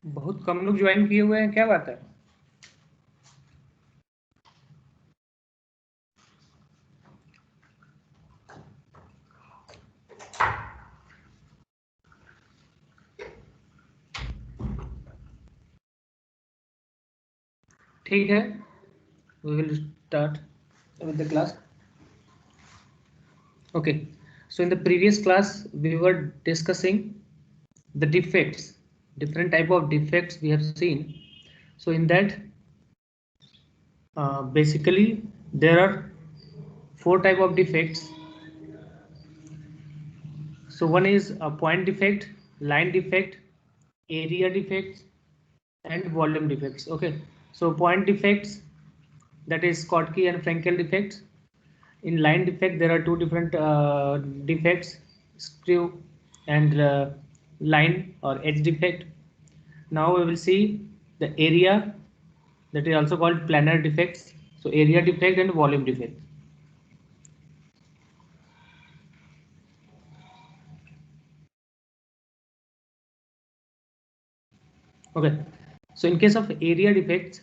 बहुत कम लोग ज्वाइन किए हुए हैं, क्या बात है। ठीक है, we will start with the class. Okay, so in the previous class we were discussing the defects, different type of defects we have seen. So in that, basically there are four type of defects. So one is a point defect, line defect, area defects, and volume defects. Okay, so point defects, that is Schottky and Frankel defects. In line defect there are two different defects, screw and line or edge defect. Now we will see the area, that is also called planar defects. So area defect and volume defect. Okay, so in case of area defects,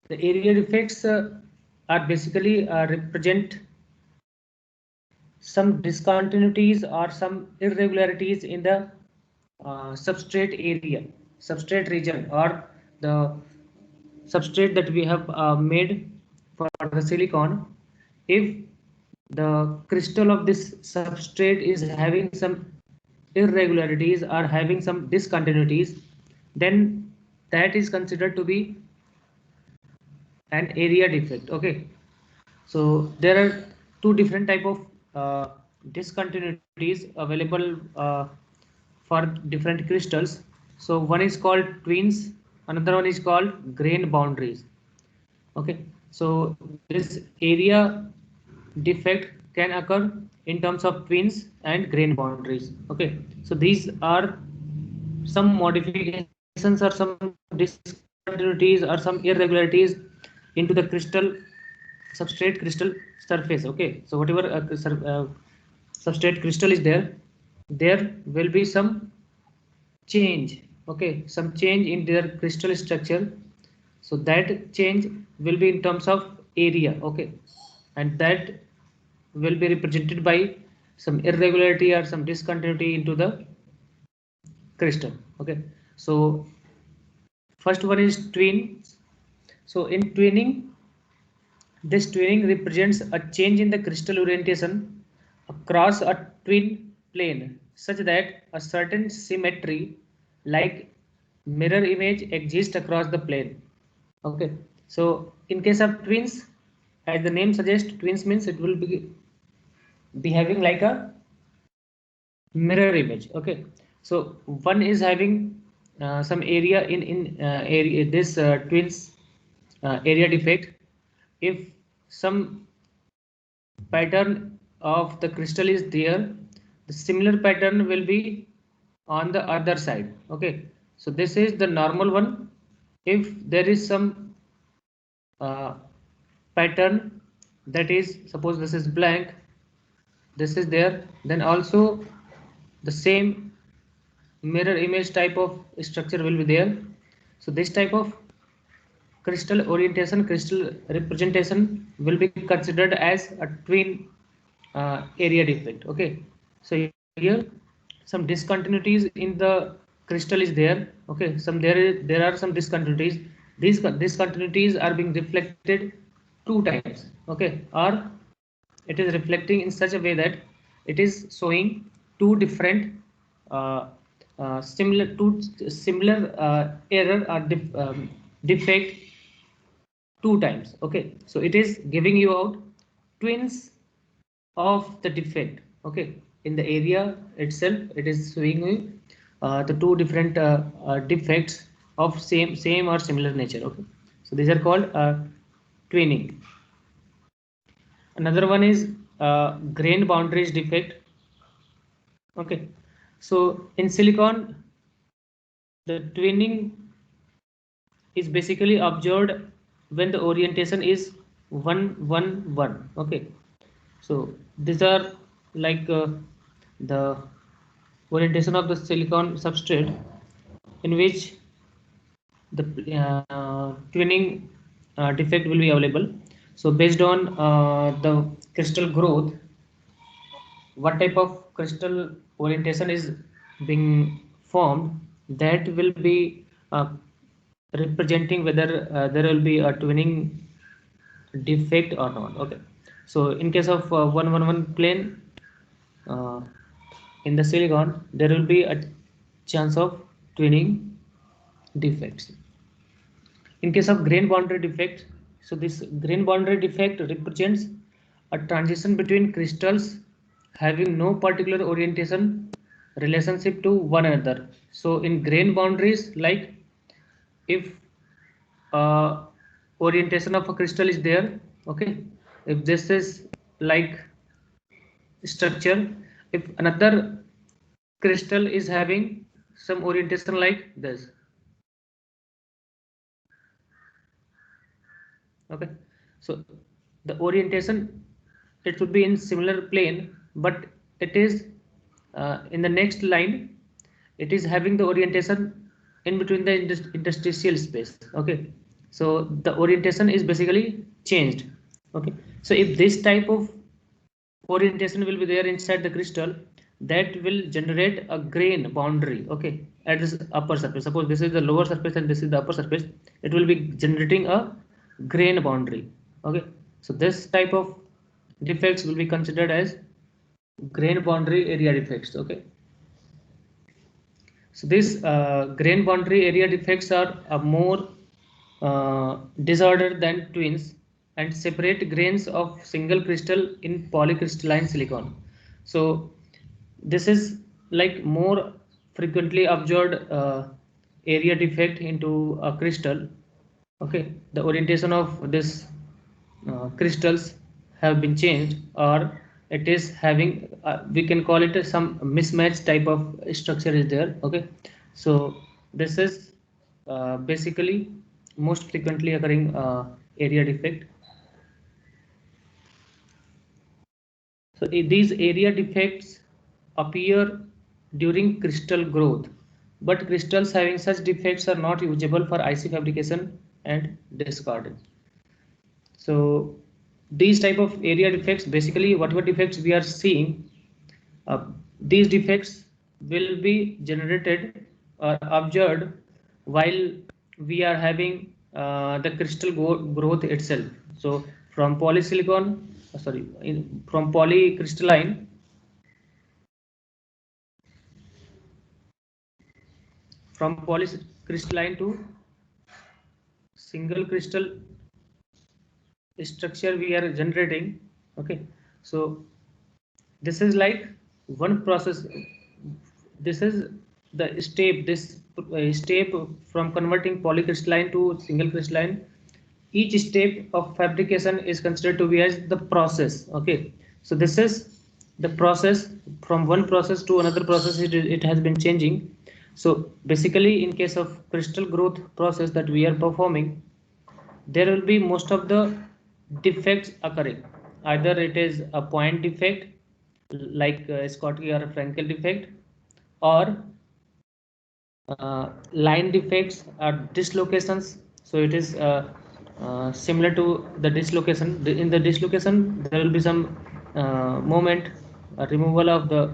the area defects are basically represent some discontinuities or some irregularities in the substrate area, substrate region, or the substrate that we have made for the silicon. If the crystal of this substrate is having some irregularities or having some discontinuities, then that is considered to be an area defect. Okay, so there are two different type of discontinuities available for different crystals. So one is called twins, another one is called grain boundaries. Okay, so this area defect can occur in terms of twins and grain boundaries. Okay, so these are some modifications or some discontinuities or some irregularities into the crystal substrate crystal surface. Okay, so whatever substrate crystal is there, there will be some change. Okay, some change in their crystal structure. So that change will be in terms of area. Okay, and that will be represented by some irregularity or some discontinuity into the crystal. Okay, so first one is twin. So in twinning, this twinning represents a change in the crystal orientation across a twin plane such that a certain symmetry like mirror image exists across the plane. Okay, so in case of twins, as the name suggests, twins means it will be behaving like a mirror image. Okay, so one is having some area in area this twins area defect. If some pattern of the crystal is there, the similar pattern will be on the other side. Okay, so this is the normal one. If there is some uh, pattern, that is, suppose this is blank, this is there, then also the same mirror image type of structure will be there. So this type of crystal orientation, crystal representation will be considered as a twin area defect. Okay, so here some discontinuities in the crystal is there. Okay, there are some discontinuities. These discontinuities are being reflected two times. Okay, or it is reflecting in such a way that it is showing two different uh, similar error or defect two times. Okay, so it is giving you out twins of the defect. Okay, in the area itself it is showing you the two different defects of same or similar nature. Okay, so these are called twinning. Another one is grain boundaries defect. Okay, so in silicon the twinning is basically observed when the orientation is 1 1 1. Okay, so these are like the orientation of the silicon substrate in which the twinning defect will be available. So based on the crystal growth, what type of crystal orientation is being formed, that will be representing whether there will be a twinning defect or not. Okay, so in case of 111 plane uh, in the silicon, there will be a chance of twinning defects. In case of grain boundary defect, so this grain boundary defect represents a transition between crystals having no particular orientation relationship to one another. So in grain boundaries, like if orientation of a crystal is there, okay, if this is like structure, if another crystal is having some orientation like this, okay, so the orientation, it would be in similar plane, but it is in the next line, it is having the orientation in between the interstitial space. Okay, so the orientation is basically changed. Okay, so if this type of orientation will be there inside the crystal, that will generate a grain boundary. Okay, at this upper surface, suppose this is the lower surface and this is the upper surface, it will be generating a grain boundary. Okay, so this type of defects will be considered as grain boundary area defects. Okay, so these grain boundary area defects are more disordered than twins and separate grains of single crystal in polycrystalline silicon. So this is like more frequently observed area defect into a crystal. Okay, the orientation of this crystals have been changed, or it is having we can call it some mismatch type of structure is there. Okay, so this is basically most frequently occurring area defect. So these area defects appear during crystal growth, but crystals having such defects are not usable for IC fabrication and discarding. So these type of area defects, basically whatever defects we are seeing, these defects will be generated or observed while we are having the crystal growth itself. So from polysilicon, from polycrystalline, from polycrystalline to single crystal structure we are generating. Okay, so this is like one process. This is the step, this step from converting polycrystalline to single crystalline. Each step of fabrication is considered to be as the process. Okay, so this is the process. From one process to another process, it has been changing. So basically in case of crystal growth process that we are performing, there will be most of the defects occurring. Either it is a point defect like Schottky or Frankel defect, or line defects or dislocations. So it is similar to the dislocation. In the dislocation, there will be some moment, removal of the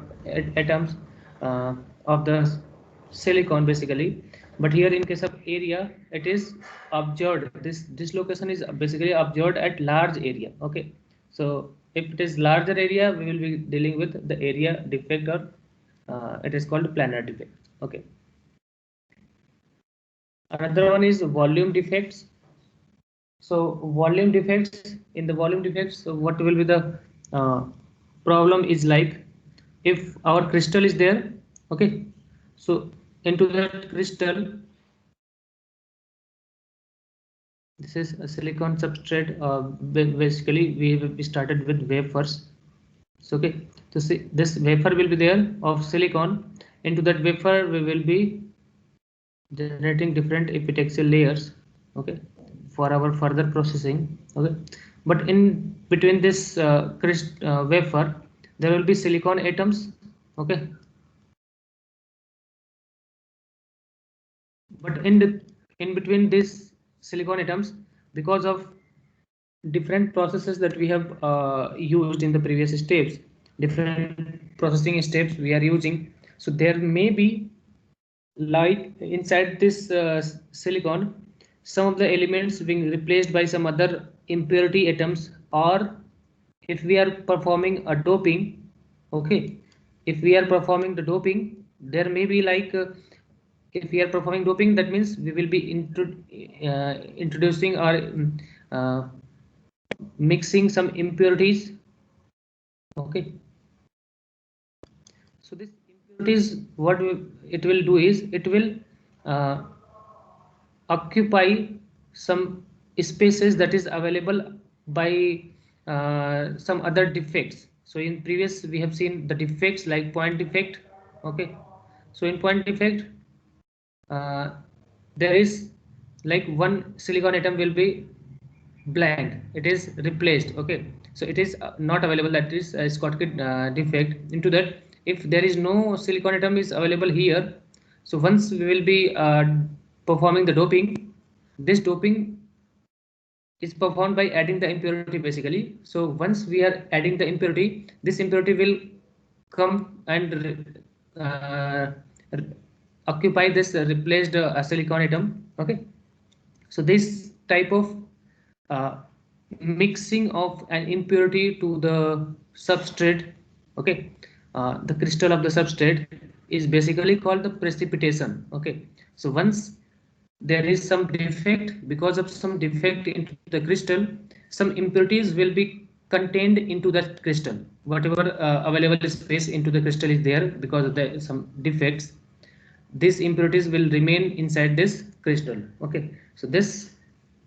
atoms of the silicon basically. But here in case of area, it is observed. This dislocation is basically observed at large area. Okay, so if it is larger area, we will be dealing with the area defect, or it is called planar defect. Okay. Another one is volume defects. So volume defects, in the volume defects, so what will be the problem is like, if our crystal is there, okay, so into that crystal, this is a silicon substrate. Basically we started with wafers. So okay, so see, this wafer will be there of silicon. Into that wafer we will be generating different epitaxial layers. Okay, for our further processing. Okay, but in between this wafer, there will be silicon atoms. Okay, But in between these silicon atoms, because of different processes that we have used in the previous steps, different processing steps we are using, so there may be, like inside this silicon, some of the elements being replaced by some other impurity atoms, or if we are performing a doping, okay, if we are performing the doping, there may be like if we are performing doping, that means we will be introducing or uh, mixing some impurities, okay. So this impurities, what it will do is it will uh, occupy some spaces that is available by some other defects. So in previous we have seen the defects like point defect, okay. So in point defect, uh, there is like one silicon atom will be blank, it is replaced, okay. So it is not available, that is a Schottky defect. Into that, if there is no silicon atom is available here, so once we will be performing the doping, this doping is performed by adding the impurity basically. So once we are adding the impurity, this impurity will come and occupy this replaced silicon atom, okay. So this type of uh, mixing of an impurity to the substrate, okay, the crystal of the substrate, is basically called the precipitation, okay. So once there is some defect, because of some defect into the crystal, some impurities will be contained into that crystal, whatever available space into the crystal is there, because of the some defects, these impurities will remain inside this crystal, okay. So this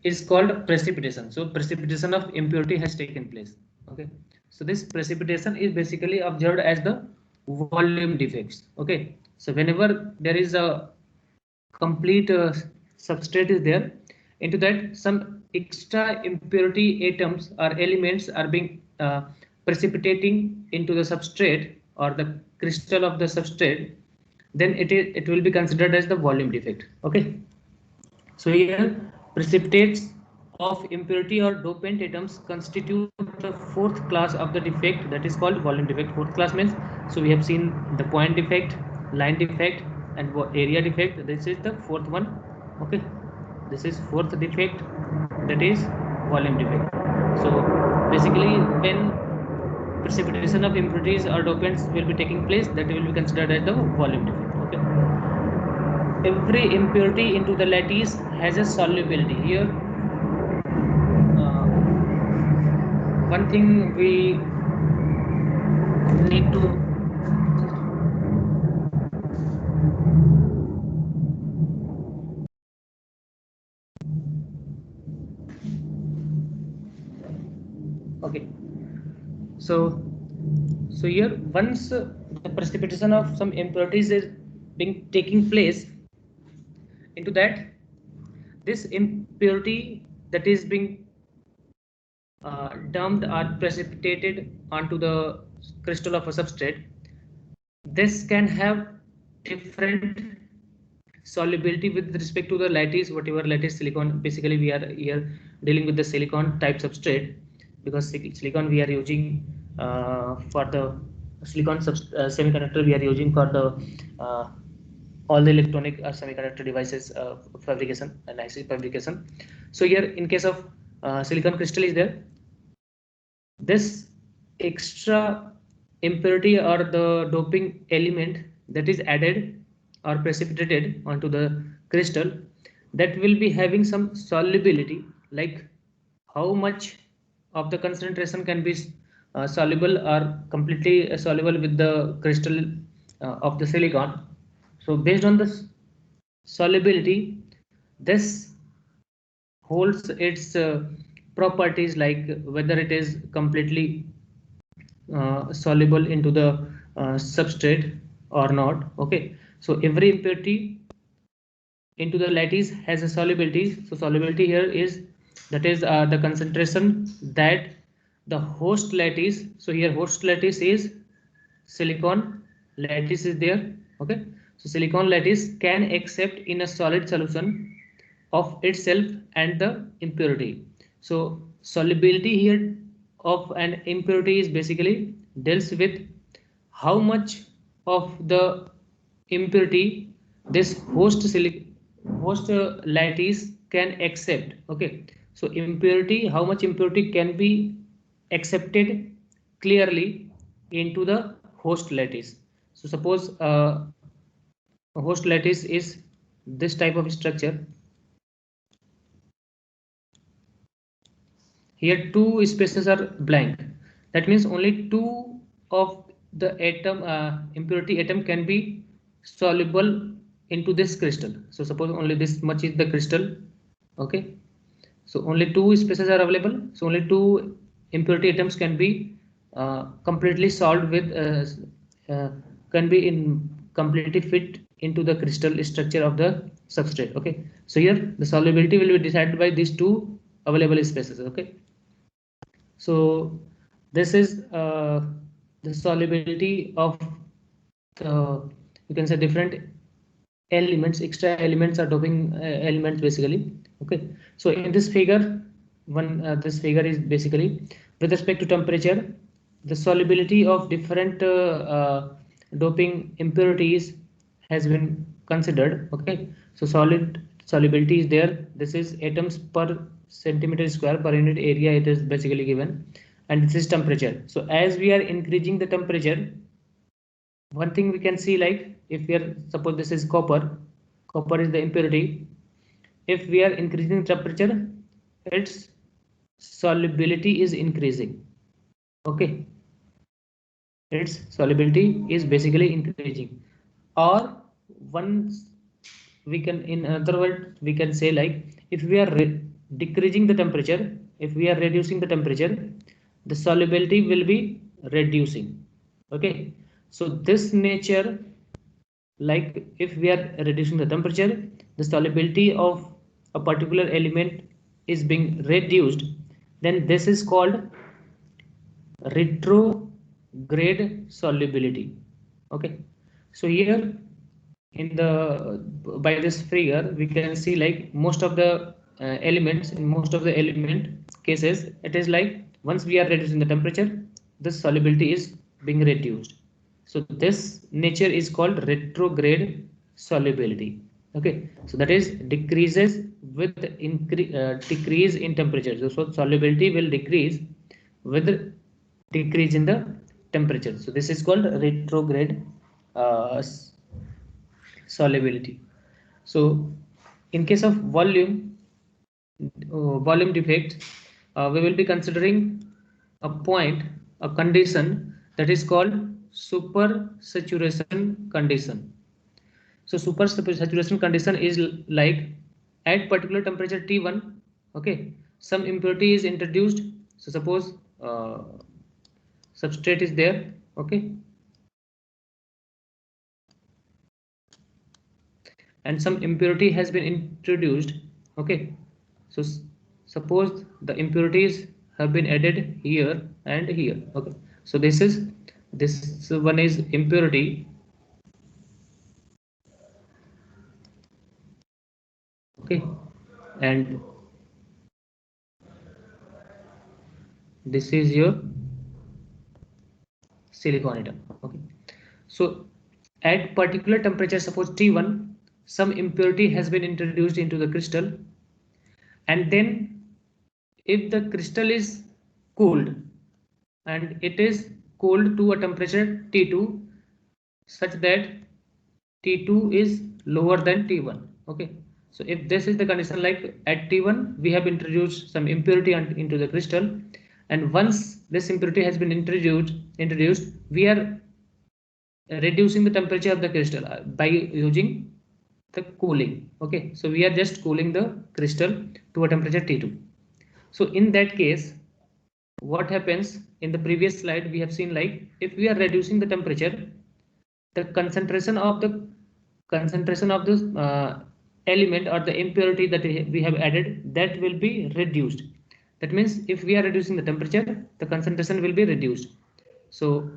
is called precipitation. So precipitation of impurity has taken place, okay. So this precipitation is basically observed as the volume defects, okay. So whenever there is a complete substrate is there, into that some extra impurity atoms or elements are being precipitating into the substrate or the crystal of the substrate, then it will be considered as the volume defect, okay. So here precipitates of impurity or dopant atoms constitute the fourth class of the defect, that is called volume defect. Fourth class means, so we have seen the point defect, line defect, and area defect. This is the fourth one, okay. This is fourth defect, that is volume defect. So basically when precipitation of impurities or dopants will be taking place, that will be considered as the volume defect, okay. Every impurity into the lattice has a solubility. Here one thing we need to okay. So here once the precipitation of some impurities is being taking place, into that this impurity that is being dumped or precipitated onto the crystal of a substrate, this can have different solubility with respect to the lattice, whatever lattice silicon. Basically we are here dealing with the silicon type substrate, because silicon we are using for the silicon semiconductor we are using for the all the electronic semiconductor devices fabrication and IC fabrication. So here in case of silicon crystal is there, this extra impurity or the doping element that is added or precipitated onto the crystal, that will be having some solubility, like how much of the concentration can be soluble or completely soluble with the crystal of the silicon. So based on the solubility, this holds its properties, like whether it is completely soluble into the substrate or not, okay. So every impurity into the lattice has a solubility. So solubility here is, that is the concentration that the host lattice, so here host lattice is silicon lattice is there, okay. So silicon lattice can accept in a solid solution of itself and the impurity. So solubility here of an impurity is basically deals with how much of the impurity this host lattice can accept. Okay, so impurity, how much impurity can be accepted clearly into the host lattice. So suppose a host lattice is this type of structure. Here two spaces are blank. That means only two of the atom impurity atom can be soluble into this crystal. So suppose only this much is the crystal. Okay. So only two spaces are available. So only two impurity atoms can be completely solved with can be in completely fit into the crystal structure of the substrate. Okay. So here the solubility will be decided by these two available spaces. Okay. So this is the solubility of the, you can say, different elements, extra elements are doping elements basically. Okay, so in this figure, this figure is basically with respect to temperature, the solubility of different doping impurities has been considered. Okay, so solid solubility is there. This is atoms per centimeter square per unit area. It is basically given, and this is temperature. So as we are increasing the temperature, one thing we can see, like if we are, suppose this is copper is the impurity. If we are increasing temperature, its solubility is increasing. Okay, its solubility is basically increasing. Or once we can, in other words, we can say, like if we are decreasing the temperature, if we are reducing the temperature, the solubility will be reducing. Okay, so this nature, like if we are reducing the temperature, the solubility of a particular element is being reduced, then this is called retrograde solubility. Okay, so here in the, by this figure we can see like most of the elements, in most of the element cases, it is like once we are reducing the temperature, the solubility is being reduced. So this nature is called retrograde solubility. Okay, so that is decreases with decrease in temperature. So solubility will decrease with decrease in the temperature. So this is called retrograde uh, solubility. So in case of volume defect, we will be considering a point, a condition that is called supersaturation condition. So supersaturation condition is like at particular temperature T1, okay, some impurity is introduced. So suppose substrate is there, okay, and some impurity has been introduced. Okay, so suppose the impurities have been added here and here. Okay, so this one is impurity. Okay, and this is your silicon atom. Okay, so at particular temperature, suppose T1, some impurity has been introduced into the crystal, and then if the crystal is cooled and it is cooled to a temperature T2 such that T2 is lower than T1. Okay, so if this is the condition, like at T1 we have introduced some impurity into the crystal, and once this impurity has been introduced, we are reducing the temperature of the crystal by using the cooling. Okay, so we are just cooling the crystal to a temperature T2. So in that case, what happens, in the previous slide we have seen, like if we are reducing the temperature, the concentration of this element or the impurity that we have added, that will be reduced. That means if we are reducing the temperature, the concentration will be reduced. So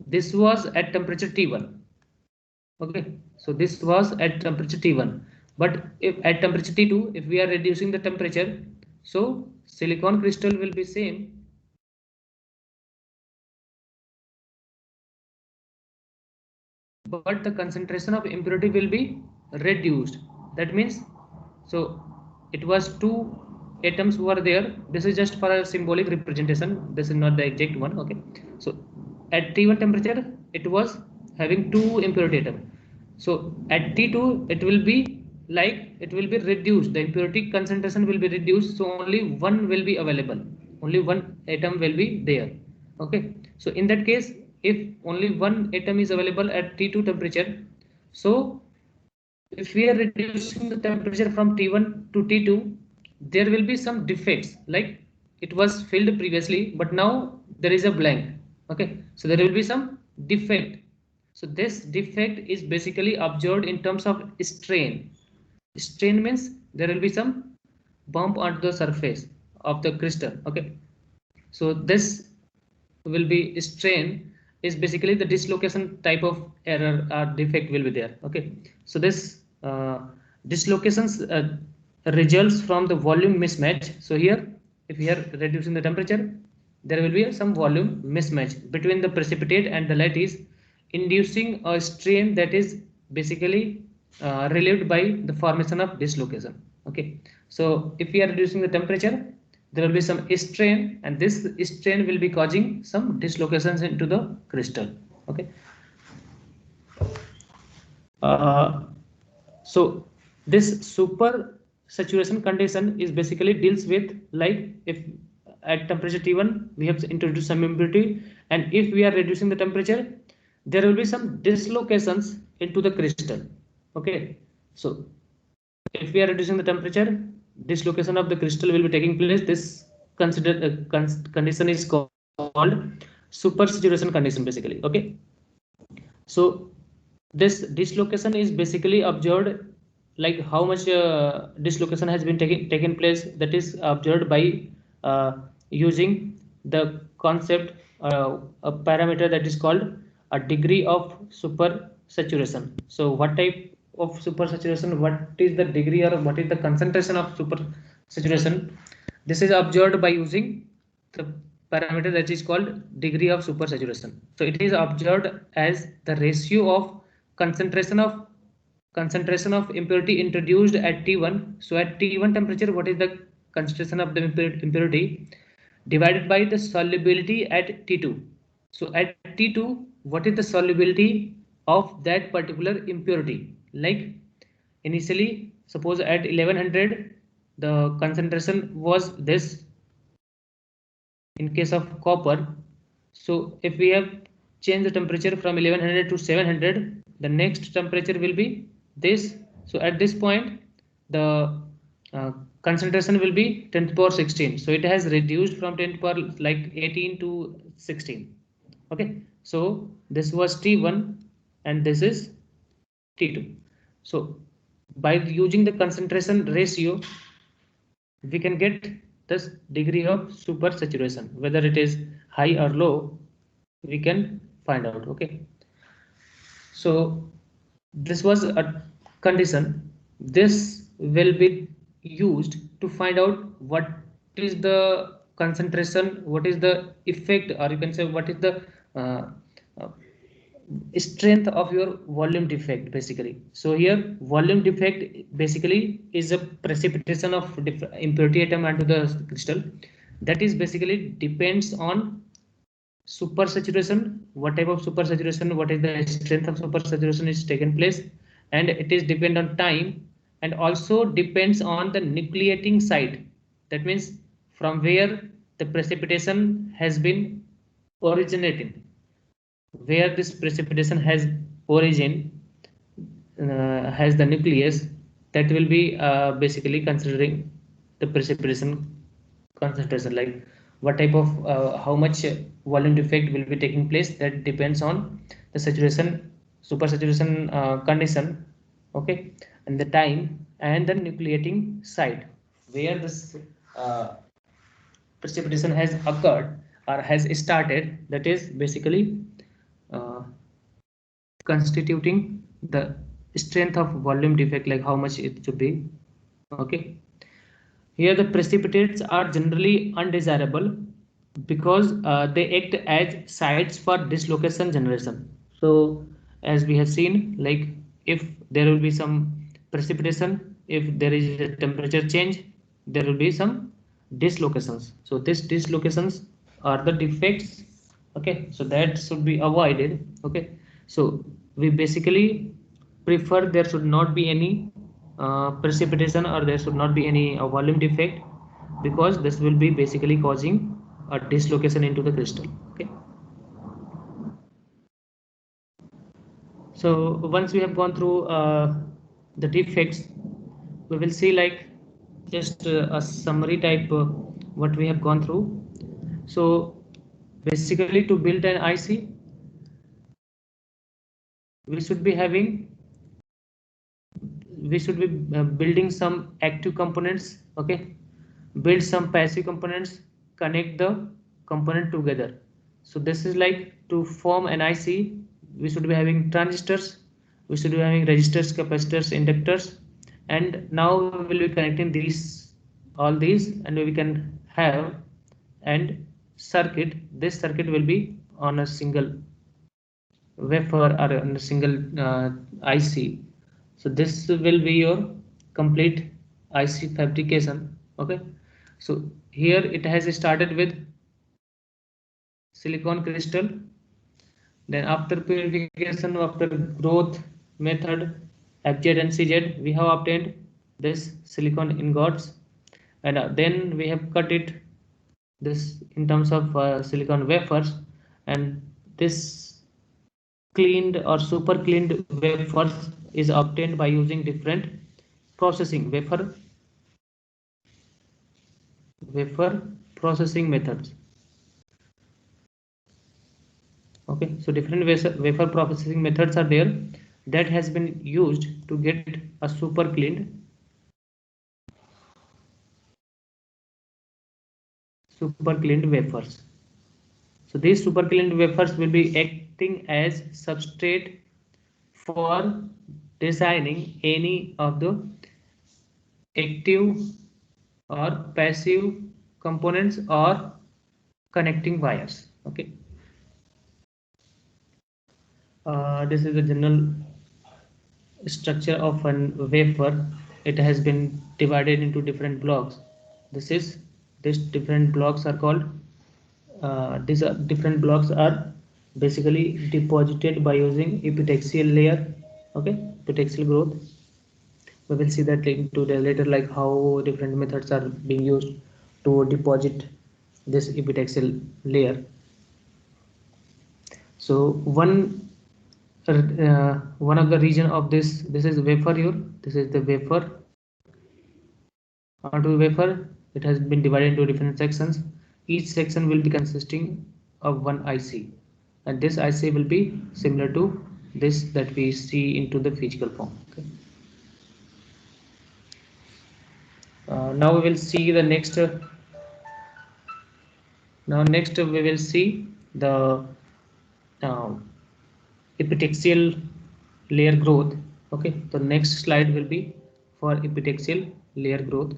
this was at temperature T1. Okay, so this was at temperature T1, but if at temperature T2, if we are reducing the temperature, so silicon crystal will be same, but the concentration of impurity will be reduced. That means, so it was two atoms were there. This is just for a symbolic representation, this is not the exact one. Okay, so at T1 temperature it was having two impurity atoms. So at T2 it will be like, it will be reduced, the impurity concentration will be reduced, so only one will be available, only one atom will be there. Okay, so in that case, if only one atom is available at T2 temperature, so if we are reducing the temperature from T1 to T2, there will be some defects, like it was filled previously but now there is a blank. Okay, so there will be some defect. So this defect is basically observed in terms of strain. Strain means there will be some bump onto the surface of the crystal. Okay, so this will be strain, is basically the dislocation type of error or defect will be there. Okay, so this dislocations results from the volume mismatch. So here, if we are reducing the temperature, there will be some volume mismatch between the precipitate and the lattice, inducing a strain that is basically relieved by the formation of dislocation. Okay, so if we are reducing the temperature, there will be some strain, and this strain will be causing some dislocations into the crystal. Okay, so this super saturation condition is basically deals with, like if at temperature T1 we have introduced some impurity, and if we are reducing the temperature, there will be some dislocations into the crystal. Okay, so if we are reducing the temperature, dislocation of the crystal will be taking place. This condition is called supersaturation condition basically. Okay, so this dislocation is basically observed, like how much dislocation has been taken place, that is observed by using the concept, a parameter that is called a degree of supersaturation. So what type of supersaturation, what is the degree or what is the concentration of supersaturation, this is observed by using the parameter that is called degree of supersaturation. So it is observed as the ratio of concentration of impurity introduced at T1. So at T1 temperature, what is the concentration of the impurity divided by the solubility at T2. So at T2, what is the solubility of that particular impurity? Like initially, suppose at 1100, the concentration was this in case of copper. So if we have changed the temperature from 1100 to 700, the next temperature will be this. So at this point, the concentration will be 10 to the power 16. So it has reduced from 10 to the power like 18 to 16. Okay, so this was T1 and this is T2. So by using the concentration ratio, we can get this degree of supersaturation, whether it is high or low, we can find out. Okay, so this was a condition. This will be used to find out what is the concentration, what is the effect, or you can say what is the uh, uh, strength of your volume defect basically. So here volume defect basically is a precipitation of impurity atom onto the crystal. That is basically depends on supersaturation, what type of supersaturation, what is the strength of supersaturation is taken place, and it is depend on time, and also depends on the nucleating site. That means from where the precipitation has been originating, where this precipitation has origin, has the nucleus, that will be basically considering the precipitation concentration, like what type of how much volume defect will be taking place, that depends on the saturation supersaturation condition. Okay, and the time and the nucleating site where this uh, precipitation has occurred or has started, that is basically uh, constituting the strength of volume defect, like how much it should be. Okay, here the precipitates are generally undesirable because they act as sites for dislocation generation. So as we have seen, like if there will be some precipitation, if there is a temperature change, there will be some dislocations. So these dislocations are the defects. Okay, so that should be avoided. Okay, so we basically prefer there should not be any precipitation, or there should not be any volume defect, because this will be basically causing a dislocation into the crystal. Okay, so once we have gone through the defects, we will see like just a summary type what we have gone through. So basically, to build an IC, we should be having we should be building some active components. Okay, build some passive components, connect the component together. So this is like to form an IC, we should be having transistors, we should be having resistors, capacitors, inductors, and now we will be connecting these, all these, and we can have and circuit. This circuit will be on a single wafer or on a single IC. So this will be your complete IC fabrication. Okay, so here it has started with silicon crystal. Then after purification, after growth method FZ and CZ, we have obtained this silicon ingots, and then we have cut it this in terms of silicon wafers, and this cleaned or super cleaned wafers is obtained by using different processing wafer processing methods. Okay, so different wafer processing methods are there that has been used to get a super cleaned wafers. So these super cleaned wafers will be acting as substrate for designing any of the active or passive components or connecting wires. Okay, this is the general structure of an wafer. It has been divided into different blocks. This different blocks are called these are different blocks are basically deposited by using epitaxial layer. Okay, epitaxial growth, we will see that into the later, like how different methods are being used to deposit this epitaxial layer. So one of the region of this is wafer here. This is the wafer. Onto the wafer, it has been divided into different sections. Each section will be consisting of one IC, and this IC will be similar to this that we see into the physical form. Okay. Now we will see the next. Now next we will see the uh, epitaxial layer growth. Okay, the next slide will be for epitaxial layer growth.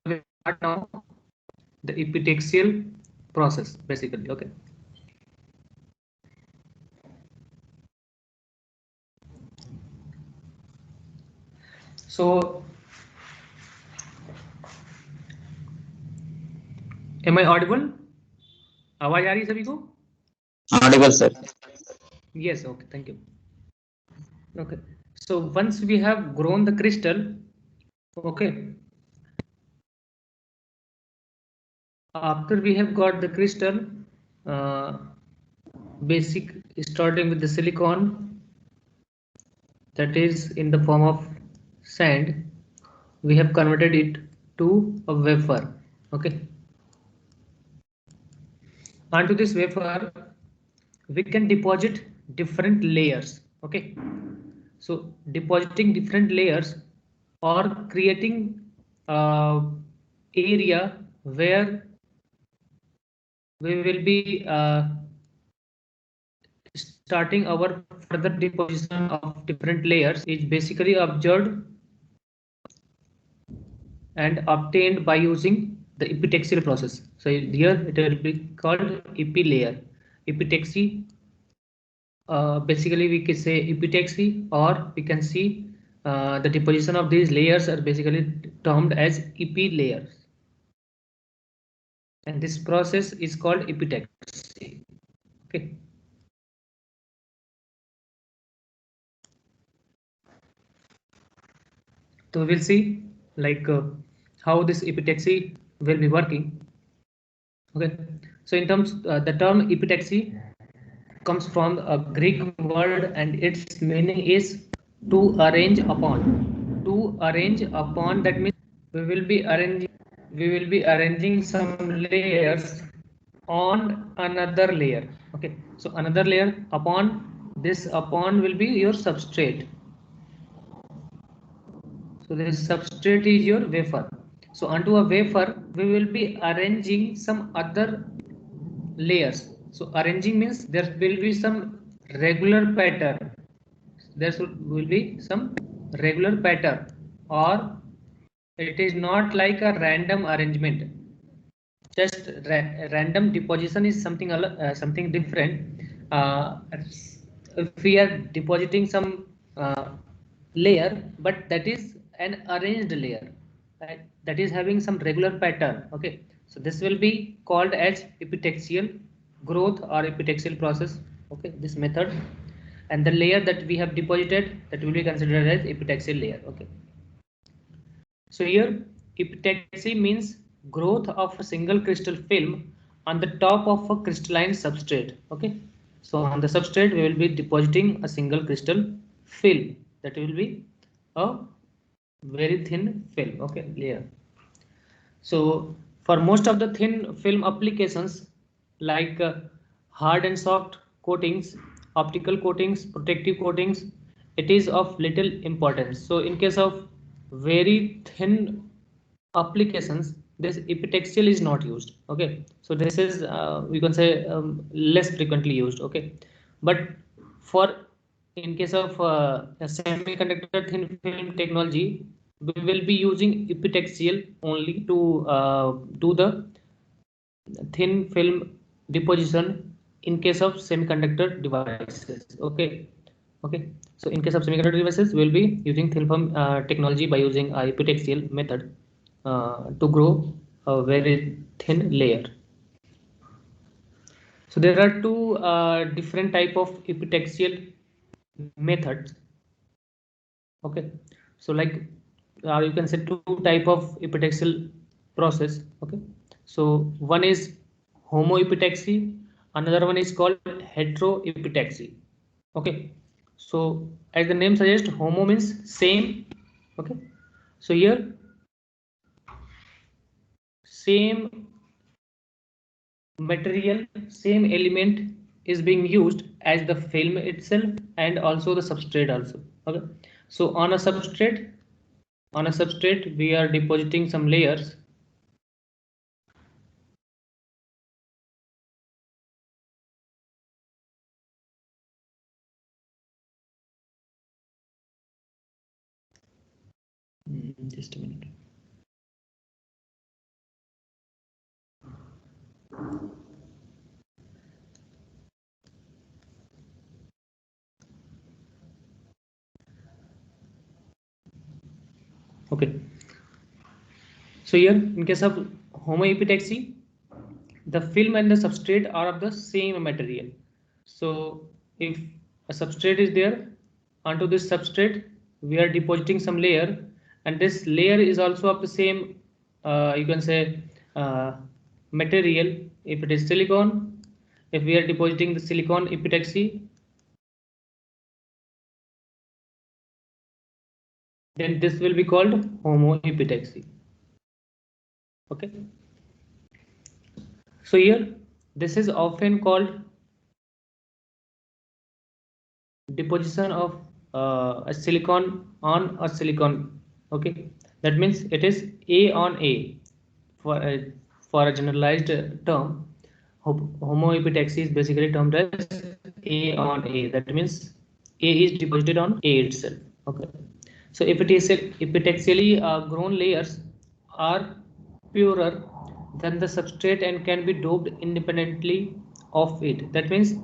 we start now the epitaxial process basically. Okay. So am I audible? आवाज आ रही है सभी को? Audible, sir. Yes, okay, thank you. Okay, so once we have grown the crystal, okay, after we have got the crystal, basic starting with the silicon, that is in the form of sand, we have converted it to a wafer. Okay, onto this wafer we can deposit different layers. Okay, so depositing different layers or creating area where we will be starting our further deposition of different layers is basically observed and obtained by using the epitaxial process. So here it will be called epi layer. Epitaxy, basically we can say epitaxy, or we can see the deposition of these layers are basically termed as epi layers. And this process is called epitaxy. Okay. So we will see like how this epitaxy will be working. Okay, so in terms the term epitaxy comes from a Greek word and its meaning is to arrange upon. To arrange upon, that means we will be arranging some layers on another layer. Okay, so another layer upon this, upon will be your substrate. So this substrate is your wafer. So onto a wafer, we will be arranging some other layers. So arranging means there will be some regular pattern. There will be some regular pattern, or it is not like a random arrangement. Just random deposition is something different. If we are depositing some layer, but that is an arranged layer, right? That is having some regular pattern. Okay, so this will be called as epitaxial growth or epitaxial process. Okay, this method, and the layer that we have deposited, that will be considered as epitaxial layer. Okay, so here epitaxy means growth of a single crystal film on the top of a crystalline substrate. Okay, so on the substrate we will be depositing a single crystal film, that will be a very thin film. Okay, layer. So for most of the thin film applications like hard and soft coatings, optical coatings, protective coatings, it is of little importance. So in case of very thin applications, this epitaxial is not used. Okay, so this is we can say less frequently used. Okay, but for in case of a semiconductor thin film technology, we will be using epitaxial only to do the thin film deposition in case of semiconductor devices. Okay, okay. So in case of semiconductor devices, we will be using thin film technology by using epitaxial method to grow a very thin layer. So there are two different type of epitaxial methods. Okay, so like you can say two type of epitaxial process. Okay, so one is homoepitaxy, another one is called heteroepitaxy. Okay, so as the name suggests, homo means same. Okay, so here same material, same element is being used as the film itself and also the substrate also. Okay, so on a substrate we are depositing some layers. Just a minute. Okay. So here, in case of homoepitaxy, the film and the substrate are of the same material. So if a substrate is there, onto this substrate we are depositing some layer, and this layer is also of the same, you can say, material. If it is silicon, if we are depositing the silicon epitaxy, then this will be called homoepitaxy. Okay. So here, this is often called deposition of a silicon on a silicon. Okay, that means it is A on A. For a generalized term, homoepitaxy is basically termed as A on A. That means A is deposited on A itself. Okay, so epitaxially grown layers are purer than the substrate and can be doped independently of it. That means,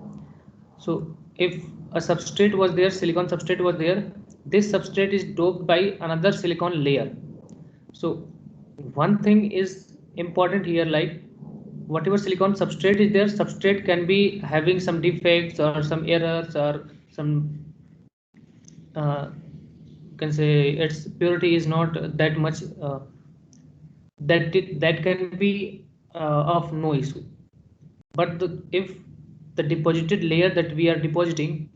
so if a substrate was there, silicon substrate was there, this substrate is doped by another silicon layer. So one thing is important here, like whatever silicon substrate is there, substrate can be having some defects or some errors or some, can say, its purity is not that much, that can be of no issue. But if the deposited layer that we are depositing,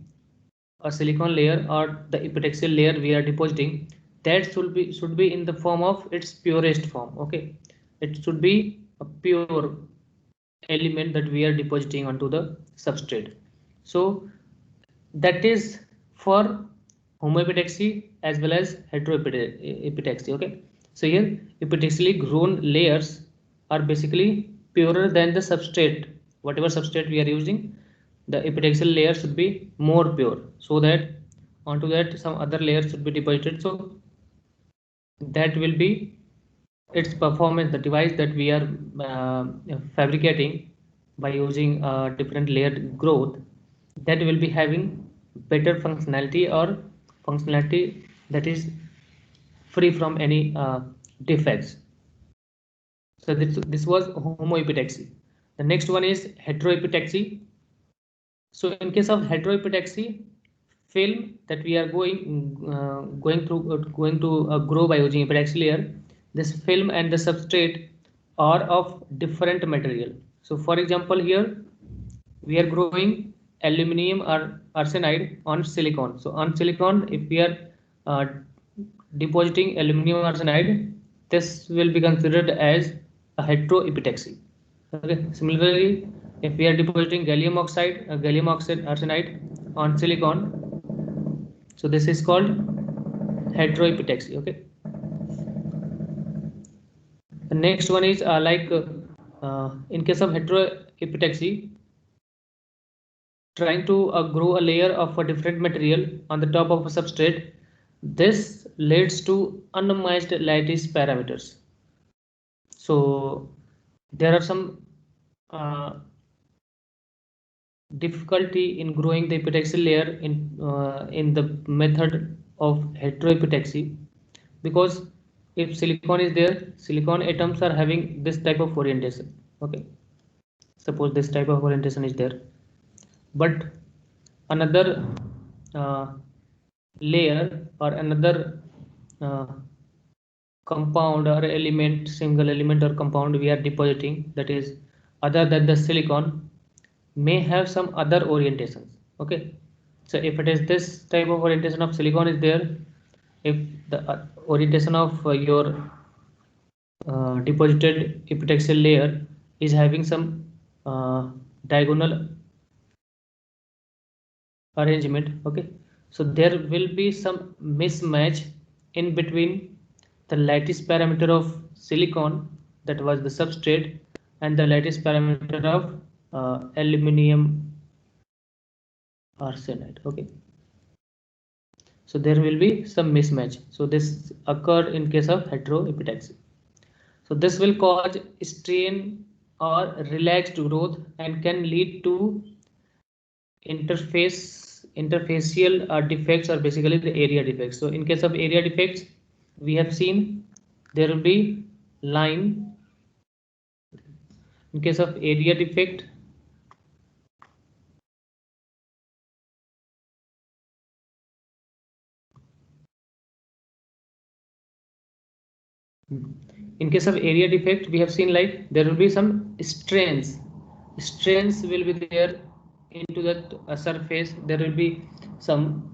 a silicon layer or the epitaxial layer we are depositing, that should be in the form of its purest form. Okay, it should be a pure element that we are depositing onto the substrate. So that is for homoepitaxy as well as heteroepitaxy. Okay, so here epitaxially grown layers are basically purer than the substrate. Whatever substrate we are using, the epitaxial layer should be more pure, so that onto that some other layer should be deposited. So that will be its performance, the device that we are fabricating by using different layered growth, that will be having better functionality, or functionality that is free from any defects. So this was homoepitaxy. The next one is heteroepitaxy. So in case of heteroepitaxy, film that we are going to grow by using epitaxy layer, this film and the substrate are of different material. So for example, here we are growing aluminum or arsenide on silicon. So on silicon, if we are uh, depositing aluminum arsenide, this will be considered as a heteroepitaxy. Okay. Similarly, if we are depositing gallium oxide arsenide on silicon, so this is called heteroepitaxy. Okay. The next one is in case of heteroepitaxy, trying to grow a layer of a different material on the top of a substrate. This leads to unoptimized lattice parameters. So there are some difficulty in growing the epitaxial layer in the method of heteroepitaxy, because if silicon is there, silicon atoms are having this type of orientation. Okay, suppose this type of orientation is there, but another uh, layer or another uh, compound or element, single element or compound we are depositing, that is other than the silicon, may have some other orientations. Okay, so if it is this type of orientation of silicon is there, if the orientation of your deposited epitaxial layer is having some diagonal arrangement. Okay, so there will be some mismatch in between the lattice parameter of silicon, that was the substrate, and the lattice parameter of aluminum arsenide. Okay, so there will be some mismatch. So this occurred in case of heteroepitaxy. So this will cause strain or relaxed growth and can lead to interfacial defects, or basically the area defects. So in case of area defects, we have seen there will be line. In case of area defect, we have seen like there will be some strains. Strains will be there into that surface. There will be some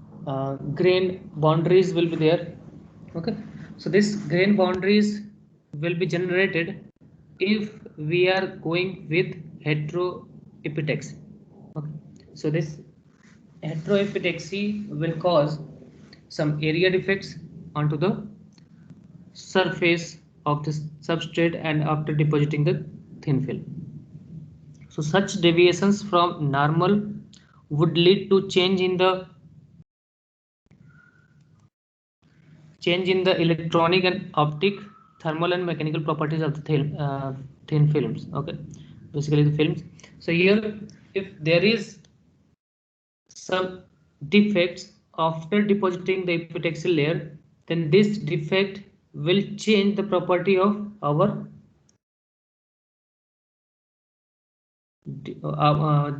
grain boundaries will be there. Okay, so this grain boundaries will be generated if we are going with heteroepitaxy. Okay, so this heteroepitaxy will cause some area defects onto the surface of the substrate and after depositing the thin film. So such deviations from normal would lead to change in the electronic and optic, thermal and mechanical properties of the thin films. Okay, basically the films. So here, if there is some defects after depositing the epitaxial layer, then this defect will change the property of our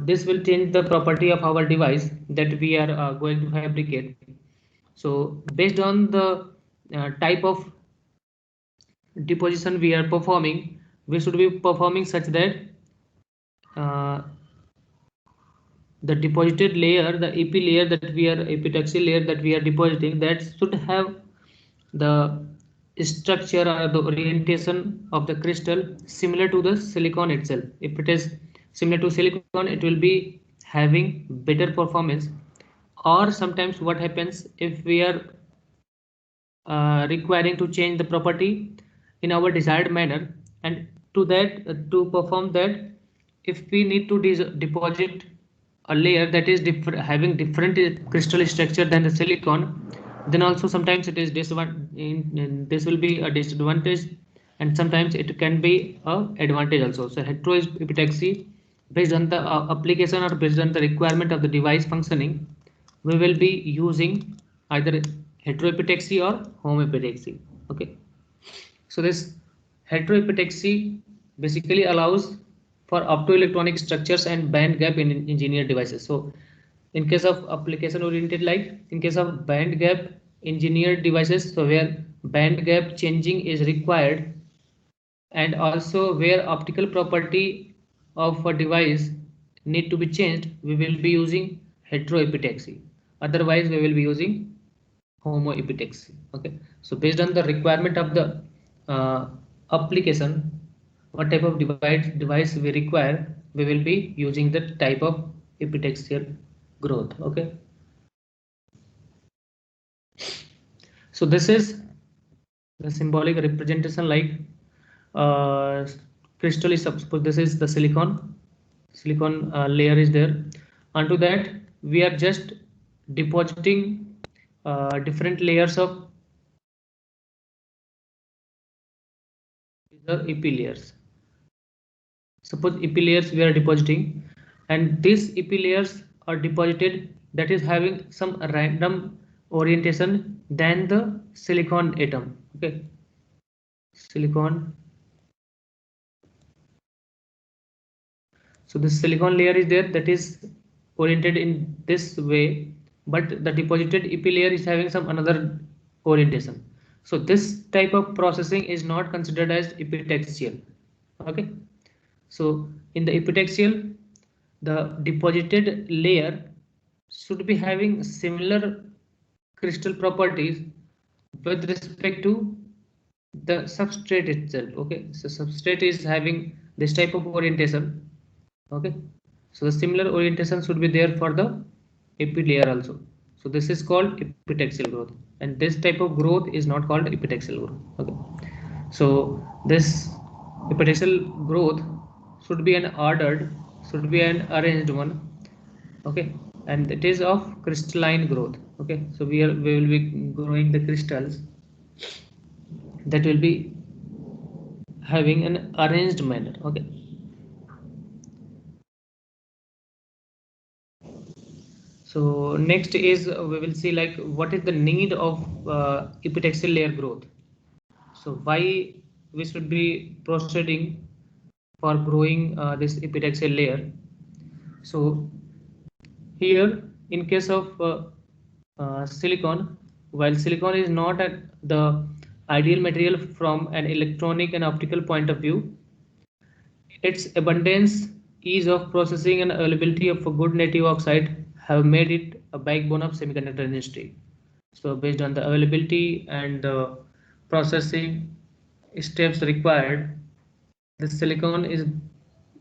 this will change the property of our device that we are going to fabricate. So based on the type of deposition we are performing, we should be performing such that uh, the deposited layer, the EP layer that we are epitaxial layer that we are depositing, that should have the structure or the orientation of the crystal similar to the silicon itself. If it is similar to silicon, it will be having better performance. Or sometimes what happens if we are requiring to change the property in our desired manner, and to that to perform that, if we need to deposit a layer that is having different crystal structure than the silicon, then also sometimes it is this will be a disadvantage, and sometimes it can be a advantage also. So heteroepitaxy, based on the application or based on the requirement of the device functioning, we will be using either heteroepitaxy or homoepitaxy. Okay, so this heteroepitaxy basically allows for optoelectronic structures and band gap in engineered devices. So in case of application oriented, like in case of band gap engineered devices, so where band gap changing is required, and also where optical property of a device need to be changed, we will be using heteroepitaxy. Otherwise we will be using homoepitaxy. Okay, so based on the requirement of the application, what type of device we require, we will be using the type of epitaxial growth. Okay, so this is the symbolic representation, like uh, crystal is, suppose this is the silicon layer is there. Onto that we are just depositing different layers of the EP layers. Suppose EP layers we are depositing, and these EP layers are deposited that is having some random orientation than the silicon atom. Okay, silicon. So this silicon layer is there that is oriented in this way, but the deposited EP layer is having some another orientation. So this type of processing is not considered as epitaxial. Okay, so in the epitaxial, the deposited layer should be having similar crystal properties with respect to the substrate itself. Okay, so substrate is having this type of orientation. Okay, so the similar orientation should be there for the epi layer also. So this is called epitaxial growth, and this type of growth is not called epitaxial growth. Okay, so this epitaxial growth should be an ordered, should be an arranged one. Okay, and it is of crystalline growth. Okay, so we will be growing the crystals that will be having an arranged manner. Okay, So next is we will see like what is the need of epitaxial layer growth. So why we should be proceeding for growing this epitaxial layer. So here in case of silicon, while silicon is not the ideal material from an electronic and optical point of view, its abundance, ease of processing and availability of a good native oxide have made it a backbone of semiconductor industry. So based on the availability and the processing steps required, the silicon is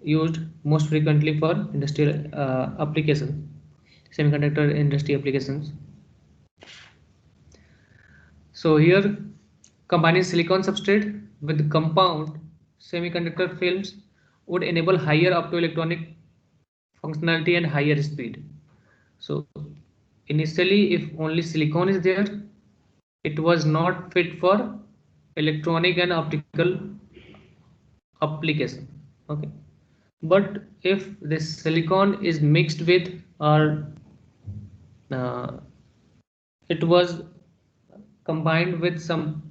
used most frequently for industrial applications, semiconductor industry applications. So here combining silicon substrate with compound semiconductor films would enable higher optoelectronic functionality and higher speed. So initially, if only silicon is there, it was not fit for electronic and optical application. Okay, but if this silicon is mixed with or uh, it was combined with some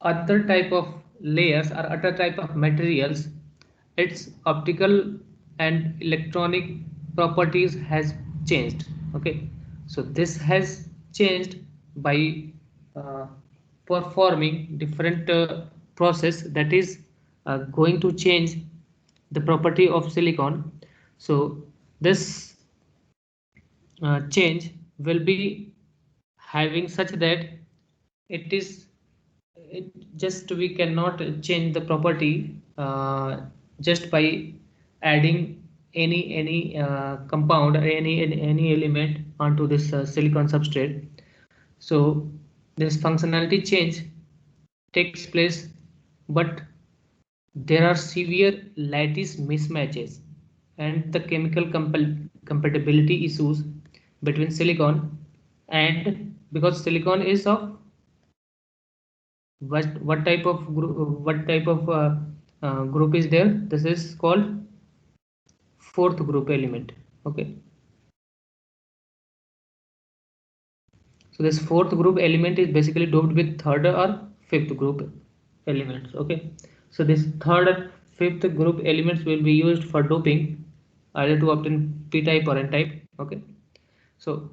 other type of layers or other type of materials, its optical and electronic properties has changed. Okay, so this has changed by uh, performing different process that is going to change the property of silicon. So this change will be having such that it is it just we cannot change the property just by adding any compound or any element onto this silicon substrate. So this functionality change takes place, but there are severe lattice mismatches and the chemical compatibility issues between silicon, and because silicon is of what type of group is there, this is called fourth group element. Okay, so this fourth group element is basically doped with third or fifth group elements. Okay, so this third and fifth group elements will be used for doping either to obtain p type or n type. Okay, so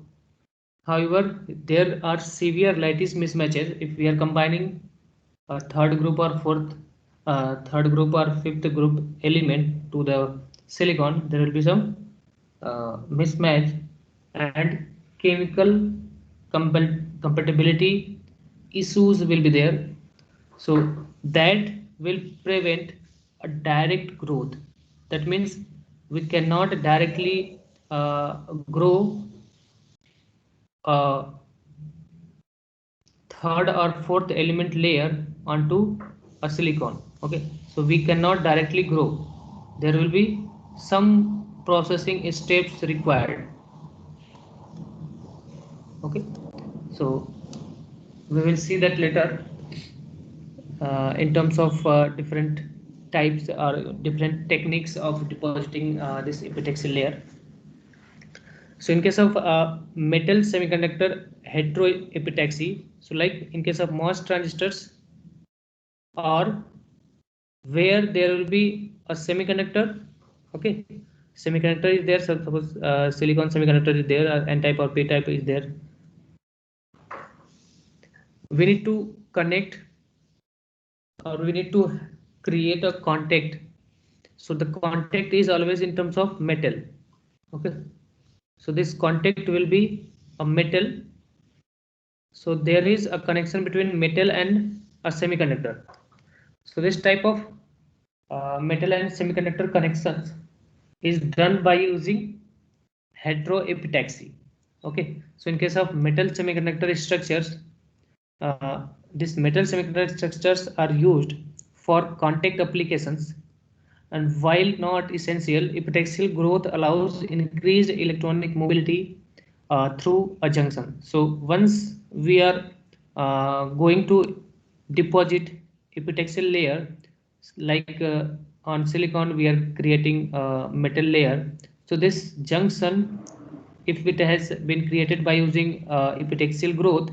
however there are severe lattice mismatches if we are combining a third group or third group or fifth group element to the silicon. There will be some mismatch and chemical compatibility issues will be there. So that will prevent a direct growth. That means we cannot directly grow uh, third or fourth element layer onto a silicon. Okay, so we cannot directly grow, there will be some processing steps required. Okay, so we will see that later in terms of different types or different techniques of depositing this epitaxial layer. So in case of metal semiconductor heteroepitaxy, so like in case of MOS transistors, or where there will be a semiconductor. Okay, semiconductor is there, so suppose silicon semiconductor is there, n type or p type is there, we need to connect or we need to create a contact. So the contact is always in terms of metal. Okay, so this contact will be a metal, so there is a connection between metal and a semiconductor. So this type of metal and semiconductor connections is done by using heteroepitaxy. Okay, so in case of metal semiconductor structures, these metal semiconductor structures are used for contact applications, and while not essential, epitaxial growth allows increased electronic mobility through a junction. So once we are going to deposit epitaxial layer, like on silicon we are creating a metal layer, so this junction if it has been created by using epitaxial growth,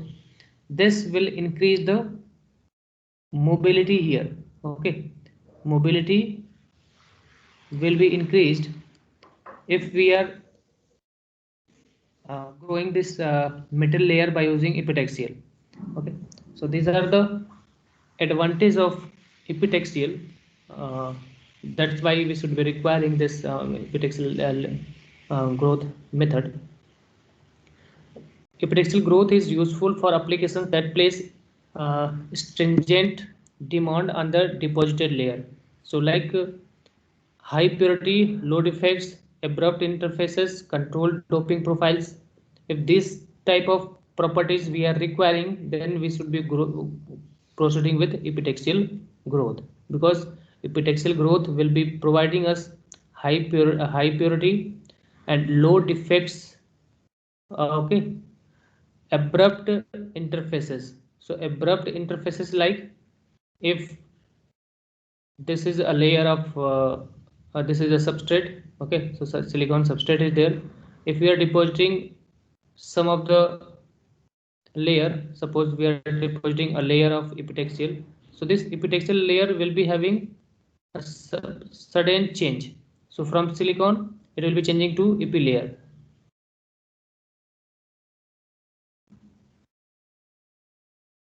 this will increase the mobility here. Okay, mobility will be increased if we are growing this metal layer by using epitaxial. Okay, so these are the advantage of epitaxial. uh, that's why we should be requiring this epitaxial growth method. Epitaxial growth is useful for applications that place stringent demand on the deposited layer. So like high purity, low defects, abrupt interfaces, controlled doping profiles. If this type of properties we are requiring, then we should be proceeding with epitaxial growth, because epitaxial growth will be providing us high purity and low defects. Okay, abrupt interfaces. So abrupt interfaces, like if this is a layer of this is a substrate. Okay, so silicon substrate is there. If we are depositing some of the layer, suppose we are depositing a layer of epitaxial, so this epitaxial layer will be having a sudden change. So from silicon it will be changing to epi layer.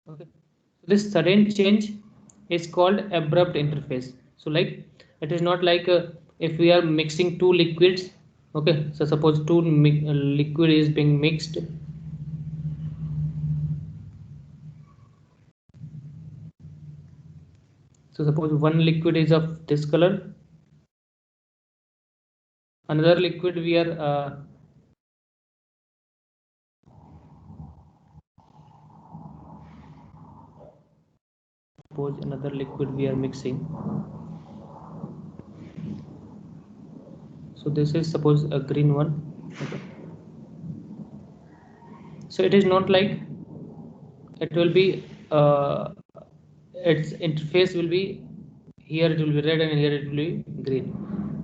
Okay, so this sudden change is called abrupt interface. So like it is not like if we are mixing two liquids. Okay, so suppose two liquid is being mixed. So suppose one liquid is of this color, another liquid we are suppose another liquid we are mixing. So this is suppose a green one. Okay, so it is not like it will be its interface will be here, it will be red, and here it will be green.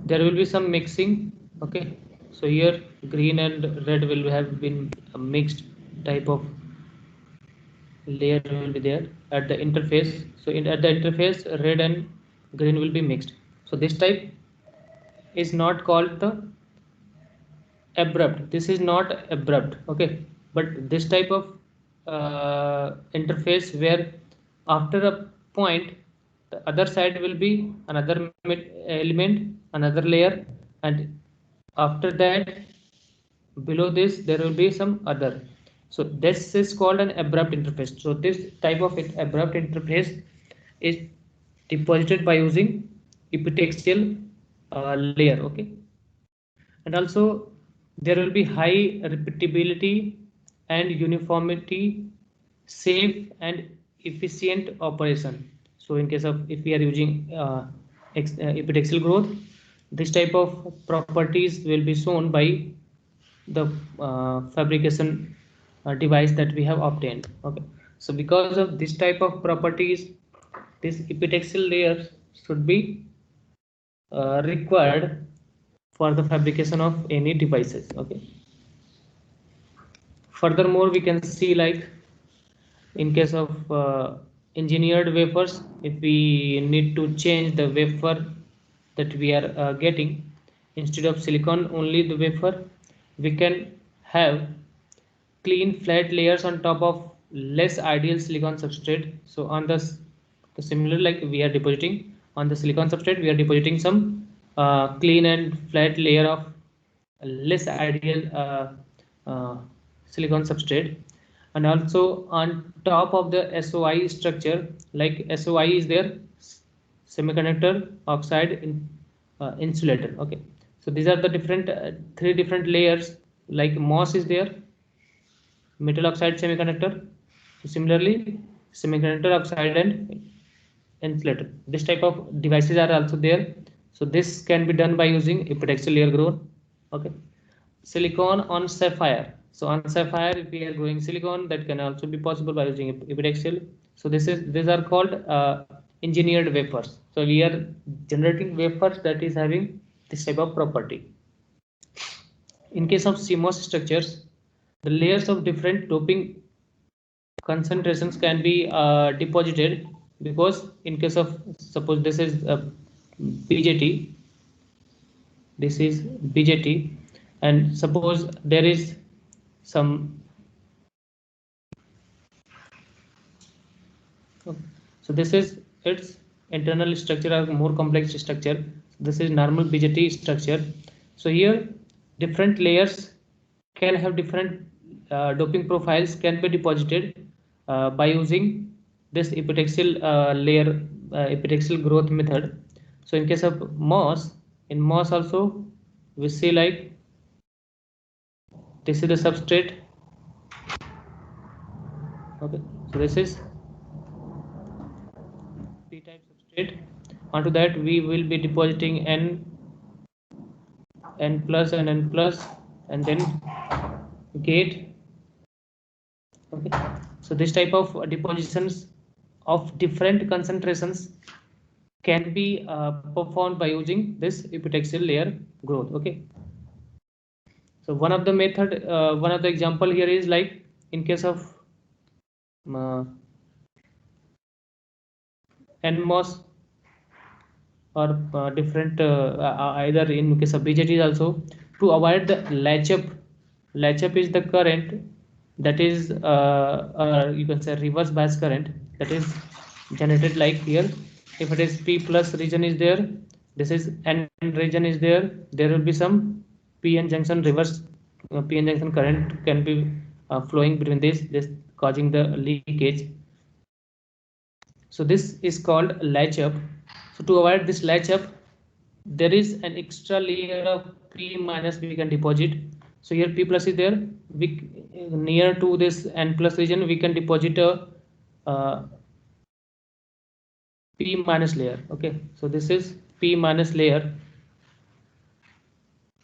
There will be some mixing. Okay, so here green and red will have been a mixed type of layer will be there at the interface. So at the interface red and green will be mixed. So this type is not called the abrupt. This is not abrupt. Okay, but this type of interface where after a point the other side will be another element, another layer, and after that below this there will be some other. So this is called an abrupt interface. So this type of abrupt interface is deposited by using epitaxial layer. Okay, and also there will be high repeatability and uniformity, safe and efficient operation. So in case of if we are using epitaxial growth, this type of properties will be shown by the fabrication device that we have obtained. Okay, so because of this type of properties, this epitaxial layer should be required for the fabrication of any devices. Okay, furthermore we can see like in case of engineered wafers, if we need to change the wafer that we are getting, instead of silicon only the wafer, we can have clean flat layers on top of less ideal silicon substrate. So on the similar, like we are depositing on the silicon substrate, we are depositing some clean and flat layer of less ideal uh, silicon substrate. And also on top of the SOI structure, like SOI is there, semiconductor oxide insulator. Okay, so these are the different three different layers. Like MOS is there, metal oxide semiconductor. So similarly semiconductor oxide and insulator, this type of devices are also there. So this can be done by using epitaxial layer growth. Okay, silicon on sapphire. So on sapphire if we are growing silicon, that can also be possible by using epitaxial. So these are called engineered wafers. So we are generating wafers that is having this type of property. In case of CMOS structures, the layers of different doping concentrations can be deposited, because in case of, suppose this is BJT, this is BJT, and suppose there is some, so this is its internal structure or more complex structure. This is normal BJT structure. So here different layers can have different doping profiles can be deposited by using this epitaxial layer epitaxial growth method. So in case of MOS, in MOS also we see like this is the substrate. Okay, so this is p-type substrate. Onto that we will be depositing n plus and n plus, and then gate. Okay, so this type of depositions of different concentrations can be performed by using this epitaxial layer growth. Okay, so one of the method, one of the example here is like in case of NMOS or different either in case of BJT also, to avoid the latch up. Latch up is the current that is you can say reverse bias current that is generated like here. If it is P plus region is there, this is N region is there, there will be some PN junction reverse PN junction current can be flowing between this causing the leakage. So this is called latch up. So to avoid this latch up, there is an extra layer of P minus we can deposit. So here P plus is there. We near to this N plus region we can deposit a P minus layer. Okay, so this is P minus layer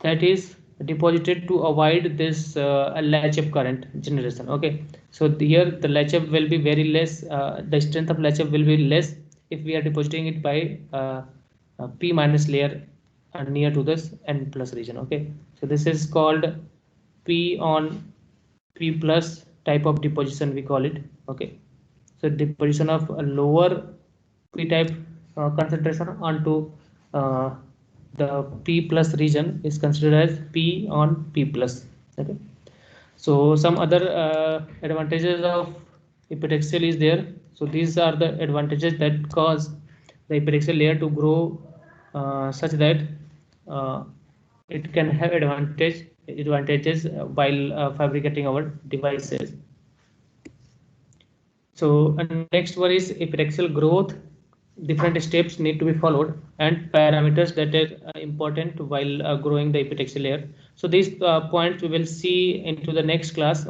that is deposited to avoid this latch up current generation. Okay, so here the latch up will be very less, the strength of latch up will be less if we are depositing it by P minus layer near to this N plus region. Okay, so this is called P on P plus type of deposition we call it. Okay, so deposition of a lower P type concentration onto the P plus region is considered as P on P plus. Okay, so some other advantages of epitaxial is there. So these are the advantages that cause the epitaxial layer to grow such that it can have advantages while fabricating our devices. So next one is epitaxial growth. Different steps need to be followed and parameters that are important while growing the epitaxial layer. So these points we will see into the next class.